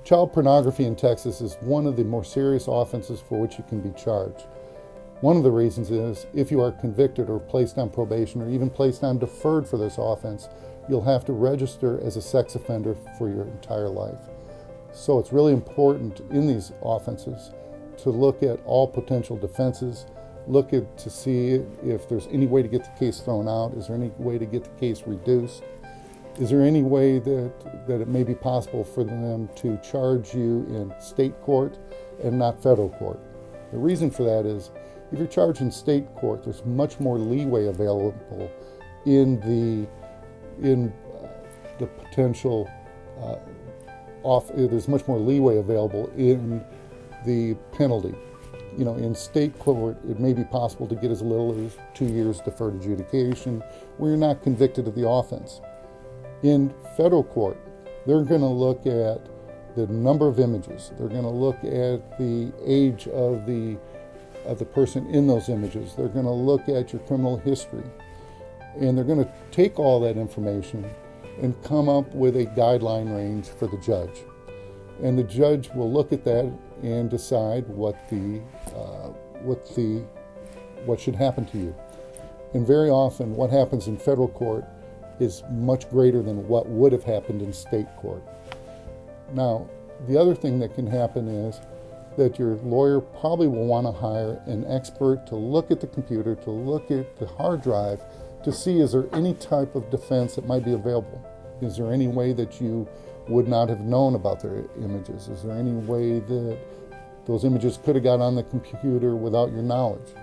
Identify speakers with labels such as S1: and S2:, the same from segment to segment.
S1: Child pornography in Texas is one of the more serious offenses for which you can be charged. One of the reasons is if you are convicted or placed on probation or even placed on deferred for this offense, you'll have to register as a sex offender for your entire life. So it's really important in these offenses to look at all potential defenses, to see if there's any way to get the case thrown out, is there any way to get the case reduced, is there any way that it may be possible for them to charge you in state court and not federal court. The reason for that is if you're charged in state court, there's much more leeway available in the potential there's much more leeway available in the penalty. You know, in state court, it may be possible to get as little as 2 years deferred adjudication where you're not convicted of the offense. In federal court, they're going to look at the number of images. They're going to look at the age of the person in those images. They're going to look at your criminal history. And they're going to take all that information and come up with a guideline range for the judge. And the judge will look at that and decide what should happen to you. And very often what happens in federal court is much greater than what would have happened in state court. Now, the other thing that can happen is that your lawyer probably will want to hire an expert to look at the computer, to look at the hard drive, to see is there any type of defense that might be available. Is there any way that you would not have known about their images? Is there any way that those images could have got on the computer without your knowledge?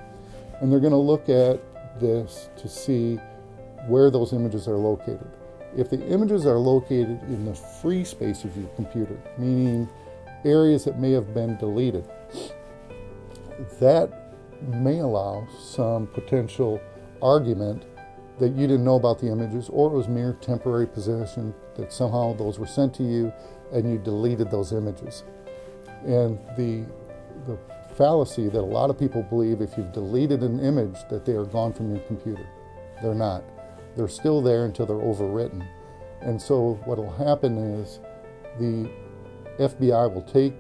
S1: And they're going to look at this to see where those images are located. If the images are located in the free space of your computer, meaning areas that may have been deleted, that may allow some potential argument that you didn't know about the images, or it was mere temporary possession, that somehow those were sent to you and you deleted those images. And the fallacy that a lot of people believe if you've deleted an image that they are gone from your computer. They're not. They're still there until they're overwritten. And so what will happen is the FBI will take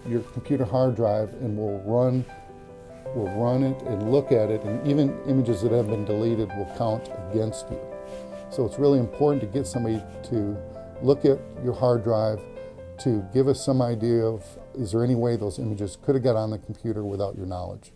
S1: your computer hard drive and will run it and look at it, and even images that have been deleted will count against you. So it's really important to get somebody to look at your hard drive to give us some idea of is there any way those images could have got on the computer without your knowledge.